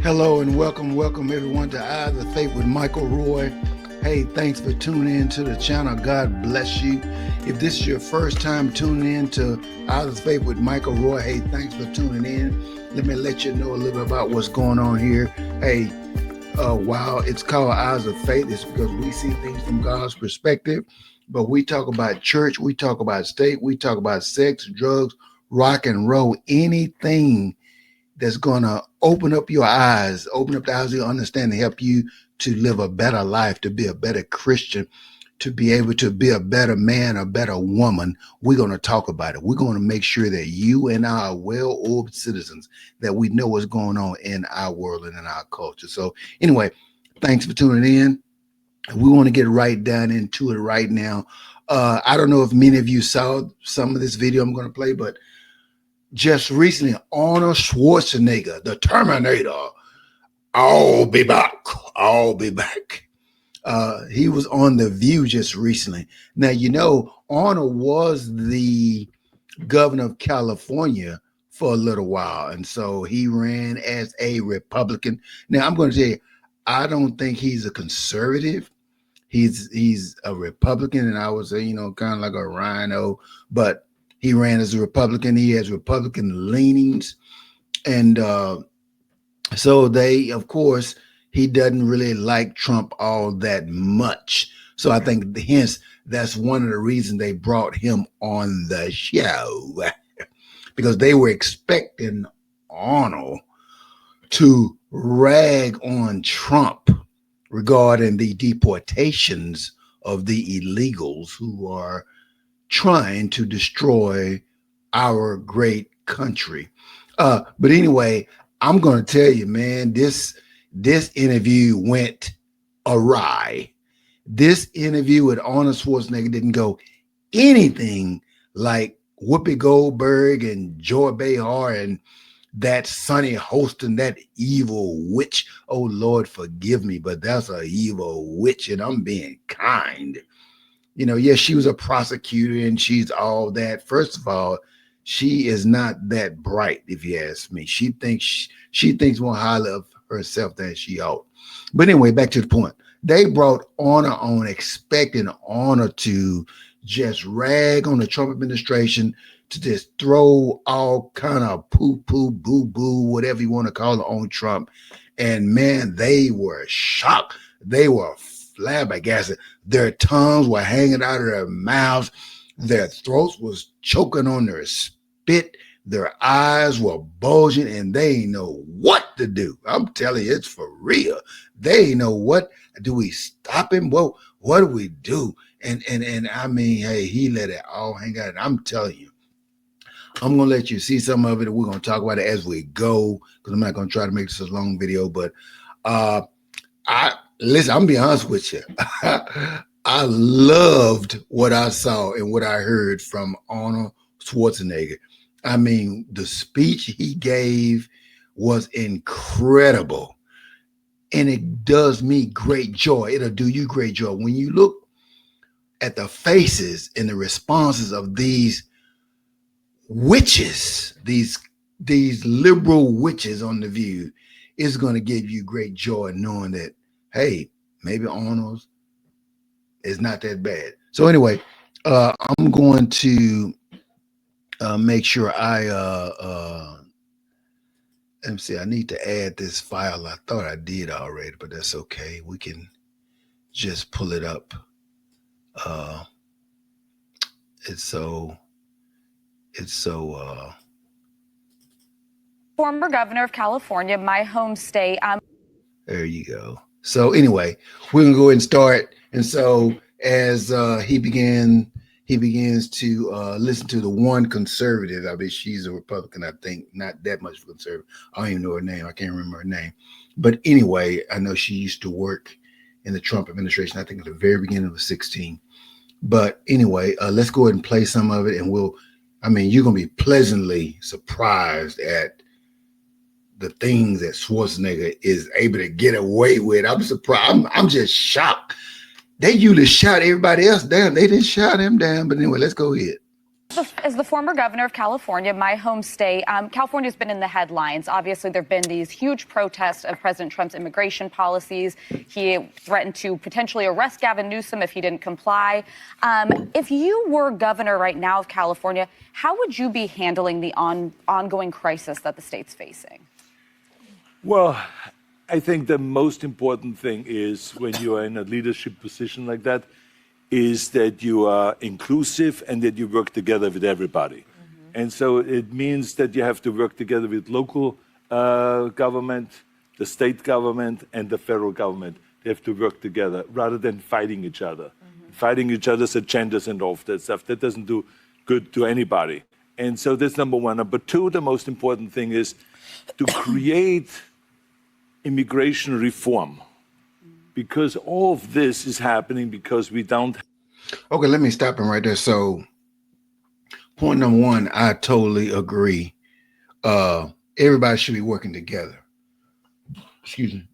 Hello and welcome everyone to Eyes of Faith with Michael Roy. Hey, thanks for tuning in to the channel. God bless you. If this is your first time tuning in to Eyes of Faith with Michael Roy, hey, thanks for tuning in. Let me let you know a little bit about what's going on here. Hey, while it's called Eyes of Faith, it's because we see things from God's perspective. But we talk about church, we talk about state, we talk about sex, drugs, rock and roll, anything that's going to open up your eyes, open up the eyes of your understanding, help you to live a better life, to be a better Christian, to be able to be a better man, a better woman. We're going to talk about it. We're going to make sure that you and I are well-oiled citizens, that we know what's going on in our world and in our culture. So anyway, thanks for tuning in. We want to get right down into it right now. I don't know if many of you saw some of this video I'm going to play, but just recently, Arnold Schwarzenegger, the Terminator, I'll be back. I'll be back. He was on The View just recently. Now, you know, Arnold was the governor of California for a little while. And so he ran as a Republican. Now, I'm going to tell you, I don't think he's a conservative. He's a Republican, and I would say, you know, kind of like a rhino, but he ran as a Republican. He has Republican leanings. And so of course, he doesn't really like Trump all that much. So I think hence that's one of the reasons they brought him on the show, because they were expecting Arnold to rag on Trump regarding the deportations of the illegals who are trying to destroy our great country. But anyway, I'm going to tell you, man, this interview went awry. This interview with Arnold Schwarzenegger didn't go anything like Whoopi Goldberg and Joy Behar and that Sonny Hostin, that evil witch. Oh, Lord, forgive me, but that's an evil witch, and I'm being kind. You know, yes, she was a prosecutor and she's all that. First of all, she is not that bright, if you ask me. She thinks more highly of herself than she ought. But anyway, back to the point. They brought Honor on, expecting Honor to just rag on the Trump administration, to just throw all kind of poo-poo, boo-boo, whatever you want to call it, on Trump. And man, they were shocked. They were flabbergasted. Their tongues were hanging out of their mouths. Their throats was choking on their spit. Their eyes were bulging, and they didn't know what to do. I'm telling you, it's for real. They didn't know what. Do we stop him? Well, what do we do? And I mean, hey, he let it all hang out. And I'm telling you, I'm going to let you see some of it, and we're going to talk about it as we go, because I'm not going to try to make this a long video. But listen, I'm going to be honest with you. I loved what I saw and what I heard from Arnold Schwarzenegger. I mean, the speech he gave was incredible. And it does me great joy. It'll do you great joy. When you look at the faces and the responses of these witches, these liberal witches on The View, it's going to give you great joy knowing that, hey, maybe Arnold's is not that bad. So anyway, I'm going to make sure let me see, I need to add this file. I thought I did already, but that's okay. We can just pull it up. It's so former governor of California, my home state. There you go. So anyway, we're gonna go ahead and start. And so as he begins to listen to the one conservative. I mean, she's a Republican, I think, not that much of a conservative. I don't even know her name. I can't remember her name. But anyway, I know she used to work in the Trump administration, I think at the very beginning of 2016. But anyway, let's go ahead and play some of it, and you're going to be pleasantly surprised at the things that Schwarzenegger is able to get away with. I'm surprised. I'm just shocked. They usually shot everybody else down. They didn't shot him down. But anyway, let's go ahead. As the former governor of California, my home state, California's been in the headlines. Obviously, there have been these huge protests of President Trump's immigration policies. He threatened to potentially arrest Gavin Newsom if he didn't comply. If you were governor right now of California, how would you be handling the ongoing crisis that the state's facing? Well, I think the most important thing is when you are in a leadership position like that, is that you are inclusive and that you work together with everybody. And so it means that you have to work together with local government, the state government, and the federal government. They have to work together rather than fighting each other. Fighting each other's agendas and all of that stuff, that doesn't do good to anybody. And so that's number one. Number two, the most important thing is to create immigration reform. Because all of this is happening because we don't. Okay, let me stop him right there. So, point number one, I totally agree. Everybody should be working together. Excuse me.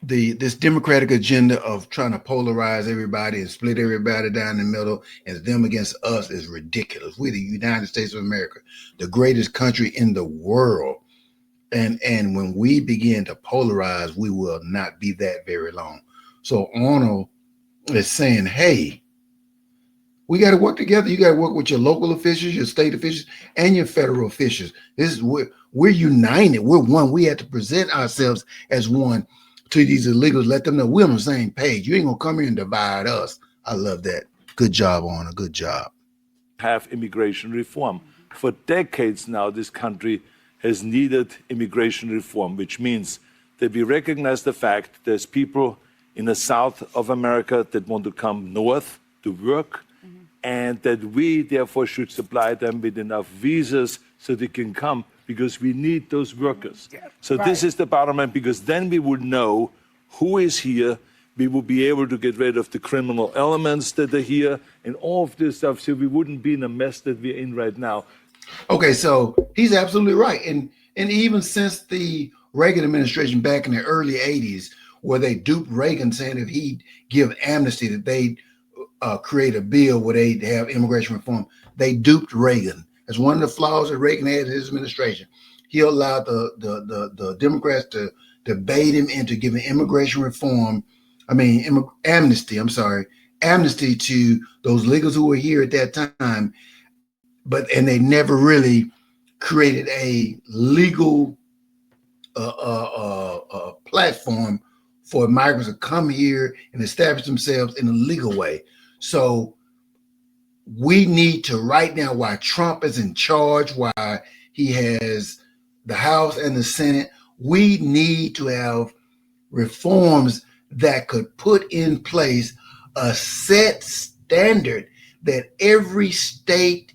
This Democratic agenda of trying to polarize everybody and split everybody down the middle and them against us is ridiculous. We're the United States of America, the greatest country in the world. And when we begin to polarize, we will not be that very long. So Arnold is saying, hey, we got to work together. You got to work with your local officials, your state officials, and your federal officials. This is we're united. We're one. We have to present ourselves as one to these illegals. Let them know we're on the same page. You ain't gonna come here and divide us. I love that. Good job, Arnold. Good job. Have immigration reform. For decades now, this country has needed immigration reform, which means that we recognize the fact there's people in the south of America that want to come north to work, and that we therefore should supply them with enough visas so they can come, because we need those workers. So this is the bottom line, because then we would know who is here, we will be able to get rid of the criminal elements that are here and all of this stuff, so we wouldn't be in the mess that we're in right now. Okay, so he's absolutely right. And even since the Reagan administration back in the early 80s, where they duped Reagan saying if he'd give amnesty, that they'd create a bill where they'd have immigration reform, they duped Reagan. That's one of the flaws that Reagan had in his administration. He allowed the Democrats to bait him into giving immigration reform, amnesty to those illegals who were here at that time. And they never really created a legal platform for migrants to come here and establish themselves in a legal way. So we need to, right now, while Trump is in charge, while he has the House and the Senate, we need to have reforms that could put in place a set standard that every state,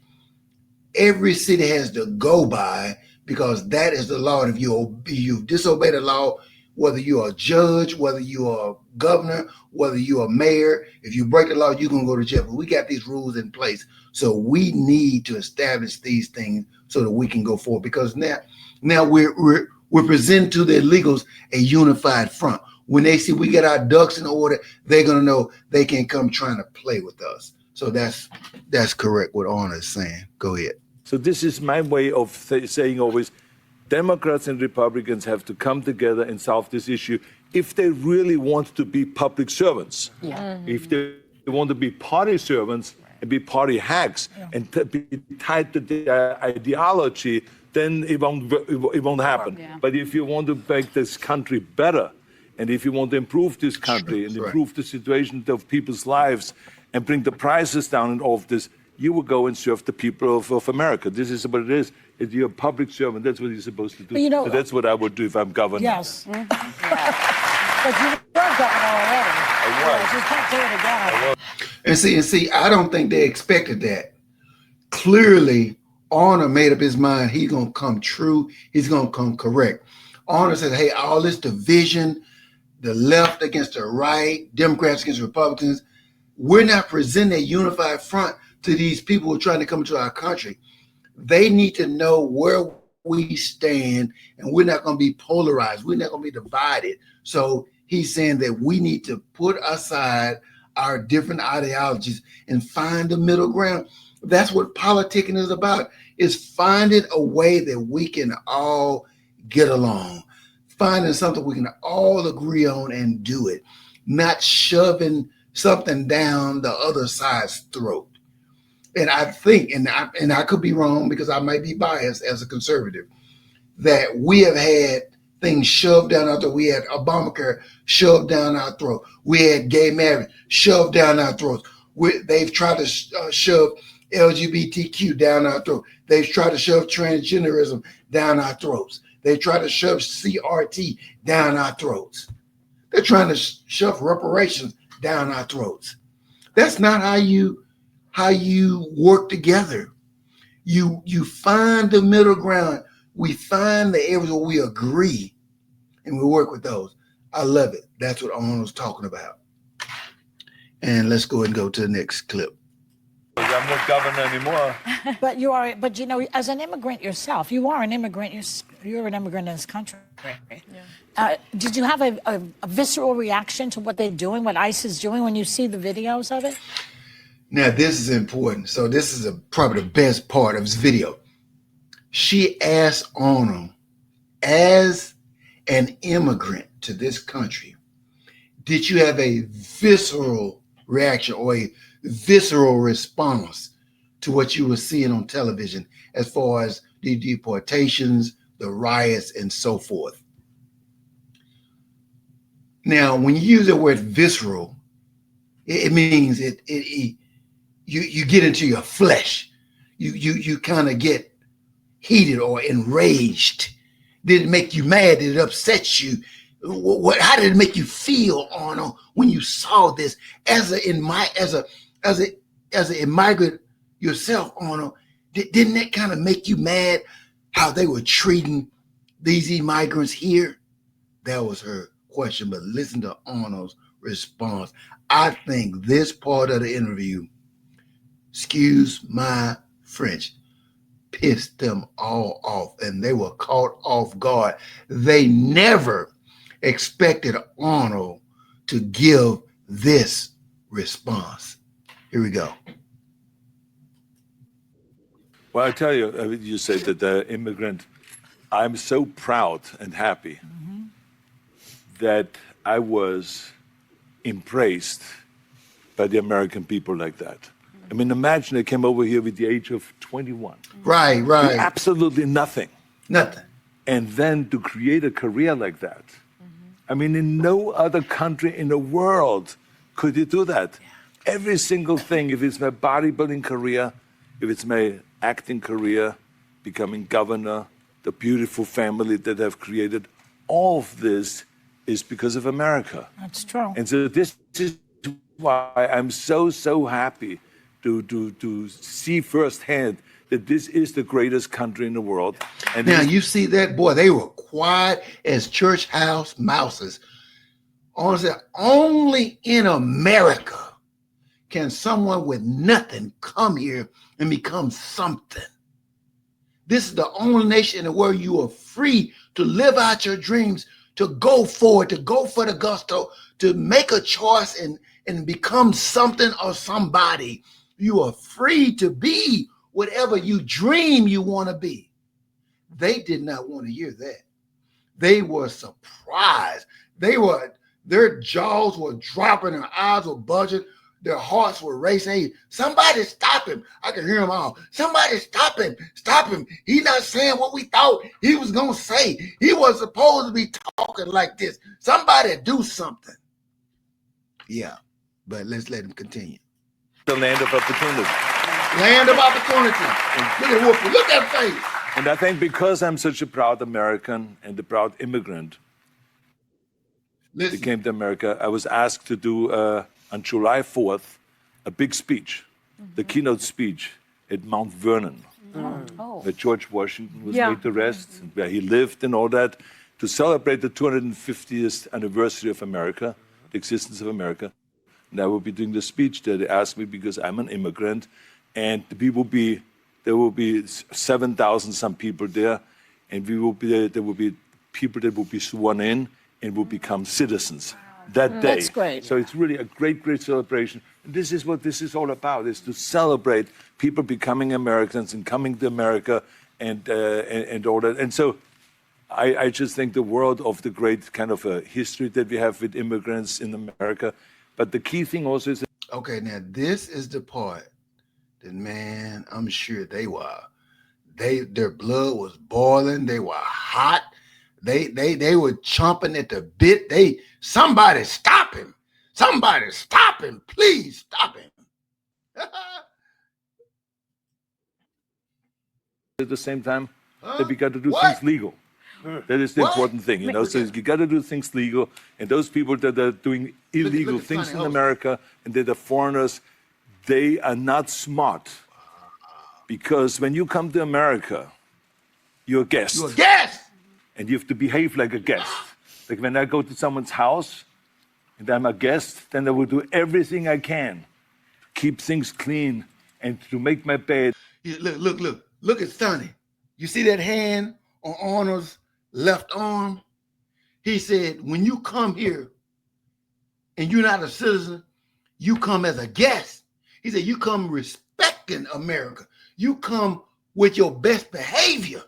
every city has to go by, because that is the law. If you disobey the law, whether you're a judge, whether you're a governor, whether you're a mayor, if you break the law, you're going to go to jail. But we got these rules in place. So we need to establish these things so that we can go forward, because now we're presenting to the illegals a unified front. When they see we get our ducks in order, they're going to know they can't come trying to play with us. So that's correct what Arnold is saying. Go ahead. So this is my way of saying always, Democrats and Republicans have to come together and solve this issue if they really want to be public servants. If they want to be party servants and be party hacks and be tied to their ideology, then it won't happen. But if you want to make this country better, and if you want to improve this country and improve the situation of people's lives and bring the prices down and all of this, you will go and serve the people of America. This is what it is. If you're a public servant, that's what you're supposed to do. But so that's what I would do if I'm governor. Yes. But you were governor already. I was. You can't do it again. And see, I don't think they expected that. Clearly, Arnold made up his mind. He's going to come true. He's going to come correct. Arnold said, hey, all this division, the left against the right, Democrats against Republicans, we're not presenting a unified front to these people who are trying to come into our country. They need to know where we stand, and we're not going to be polarized. We're not going to be divided. So he's saying that we need to put aside our different ideologies and find the middle ground. That's what politicking is about, is finding a way that we can all get along, finding something we can all agree on and do it, not shoving something down the other side's throat. And I think, and I could be wrong because I might be biased as a conservative, that we have had things shoved down our throat. We had Obamacare shoved down our throat. We had gay marriage shoved down our throats. They've tried to shove LGBTQ down our throat. They've tried to shove transgenderism down our throats. They tried to shove CRT down our throats. They're trying to shove reparations down our throats. That's not how you work together. You find the middle ground. We find the areas where we agree, and we work with those. I love it. That's what Arnold's talking about. And let's go and go to the next clip. I'm not governor anymore. But you are. But you know, as an immigrant yourself, you are an immigrant. You're an immigrant in this country. Yeah. Did you have a visceral reaction to what they're doing, what ICE is doing, when you see the videos of it? Now, this is important. So this is probably the best part of this video. She asked Arnold, as an immigrant to this country, did you have a visceral reaction or a visceral response to what you were seeing on television as far as the deportations, the riots, and so forth? Now, when you use the word visceral, it means you get into your flesh. You kind of get heated or enraged. Did it make you mad? Did it upset you? How did it make you feel, Arnold, when you saw this as an immigrant yourself, Arnold? Didn't that kind of make you mad how they were treating these immigrants here? That was her question, but listen to Arnold's response. I think this part of the interview, excuse my French, pissed them all off, and they were caught off guard. They never expected Arnold to give this response. Here we go. Well, I tell you, you said that the immigrant, I'm so proud and happy that I was embraced by the American people like that. I mean, imagine I came over here with the age of 21. Right. With absolutely nothing. Nothing. And then to create a career like that. I mean, in no other country in the world could you do that. Yeah. Every single thing, if it's my bodybuilding career, if it's my acting career, becoming governor, the beautiful family that I've created, all of this is because of America. That's true. And so this is why I'm so happy to see firsthand that this is the greatest country in the world. And now you see that, boy, they were quiet as church house mouses. Honestly, only in America can someone with nothing come here and become something. This is the only nation in the world you are free to live out your dreams, to go forward, to go for the gusto, to make a choice and become something or somebody. You are free to be whatever you dream you want to be. They did not want to hear that. They were surprised. Their jaws were dropping, their eyes were budging, their hearts were racing. Hey, somebody stop him. I can hear them all. Somebody stop him. Stop him. He's not saying what we thought he was going to say. He was supposed to be talking like this. Somebody do something. Yeah, but let's let him continue. the land of opportunity. Land of opportunity. Look at Whoopi. Look at that face. And I think because I'm such a proud American and a proud immigrant, that came to America, I was asked to do, on July 4th, a big speech, the keynote speech at Mount Vernon, where George Washington was laid to rest, where he lived and all that, to celebrate the 250th anniversary of America, the existence of America. And I will be doing the speech there. They asked me because I'm an immigrant, and there will be 7,000 some people there, and there will be people that will be sworn in and will become citizens that day. That's great. So it's really a great, great celebration. this is what this is all about, is to celebrate people becoming Americans and coming to America and all that. And so I just think the world of the great kind of a history that we have with immigrants in America. But the key thing also is... Okay, now this is the part that, man, I'm sure their blood was boiling. They were hot. They were chomping at the bit. Somebody stop him. Somebody stop him. Please stop him. At the same time, that we got to do things legal. That is the important thing, you know. So you got to do things legal, and those people that are doing illegal things in America and that are foreigners, they are not smart. Because when you come to America, you're a guest. You're a guest, and you have to behave like a guest. Like when I go to someone's house and I'm a guest, then I will do everything I can, keep things clean, and to make my bed. Look at Sonny. You see that hand on Arnold's left arm? He said, when you come here and you're not a citizen, you come as a guest. He said, you come respecting America. You come with your best behavior.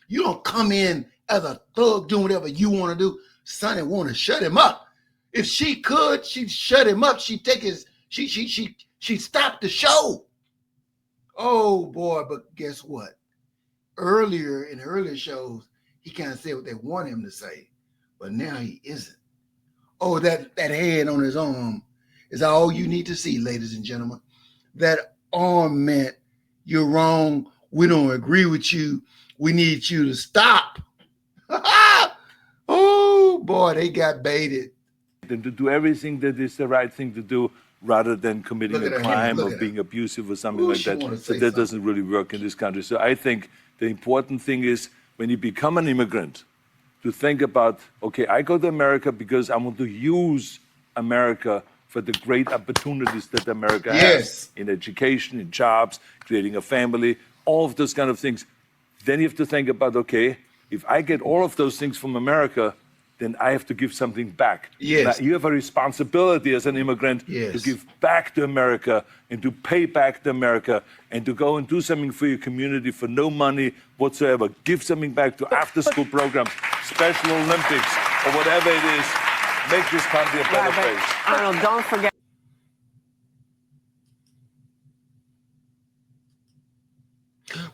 You don't come in as a thug doing whatever you want to do. Sonny want to shut him up. If she could, she'd shut him up. She'd take his, she'd stop the show. Oh boy, but guess what? Earlier in earlier shows, he kind of said what they want him to say, but now he isn't. Oh, that hand on his arm is all you need to see, ladies and gentlemen. That arm meant you're wrong. We don't agree with you. We need you to stop. Oh boy, they got baited. And to do everything that is the right thing to do, rather than committing a crime or being abusive or something like that. So that doesn't really work in this country. So I think the important thing is when you become an immigrant, to think about, okay, I go to America because I want to use America for the great opportunities that America has in education, in jobs, creating a family, all of those kind of things. Then you have to think about, okay, if I get all of those things from America, then I have to give something back. Yes. Now, you have a responsibility as an immigrant to give back to America and to pay back to America and to go and do something for your community for no money whatsoever. Give something back to after-school programs, Special Olympics, or whatever it is. Make this country a better place. Arnold, don't forget.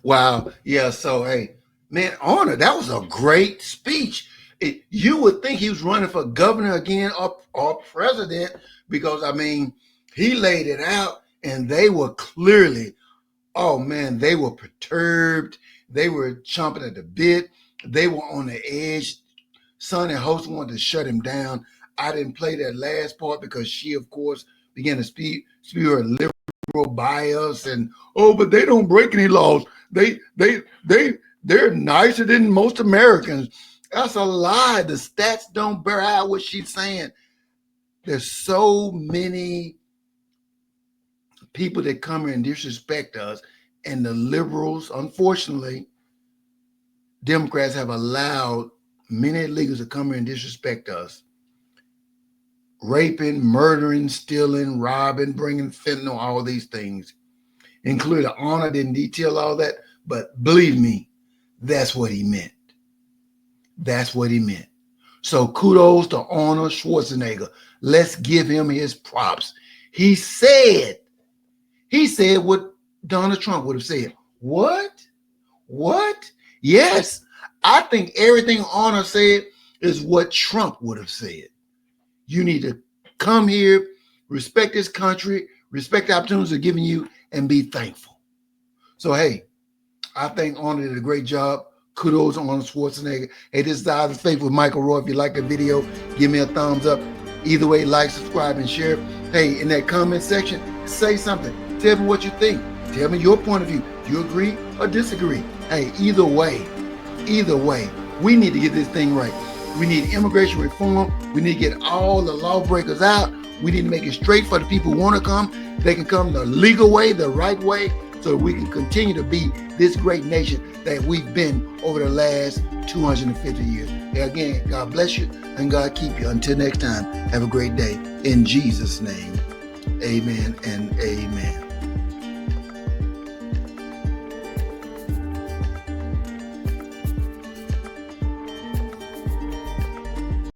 Wow. Yeah. So, hey, man, Arnold, that was a great speech. You would think he was running for governor again or president because, I mean, he laid it out and they were clearly, oh, man, they were perturbed. They were chomping at the bit. They were on the edge. Sonny Host wanted to shut him down. I didn't play that last part because she, of course, began to spew her liberal bias and, oh, but they don't break any laws. They're nicer than most Americans. That's a lie. The stats don't bear out what she's saying. There's so many people that come here and disrespect us, and the liberals, unfortunately, Democrats have allowed many illegals to come here and disrespect us. Raping, murdering, stealing, robbing, bringing fentanyl, all these things. Including Arnold didn't detail all that, but believe me, that's what he meant. That's what he meant. So kudos to Arnold Schwarzenegger. Let's give him his props. He said what Donald Trump would have said. What? Yes. I think everything Arnold said is what Trump would have said. You need to come here, respect this country, respect the opportunities they're giving you, and be thankful. So, hey, I think Arnold did a great job. Kudos on Arnold Schwarzenegger. Hey, this is Out of Faith with Michael Roy. If you like the video, give me a thumbs up. Either way, like, subscribe, and share. Hey, in that comment section, say something. Tell me what you think. Tell me your point of view. Do you agree or disagree? Hey, either way, we need to get this thing right. We need immigration reform. We need to get all the lawbreakers out. We need to make it straight for the people who want to come. They can come the legal way, the right way, so we can continue to be this great nation that we've been over the last 250 years. Again, God bless you and God keep you. Until next time, have a great day. In Jesus' name, Amen and amen.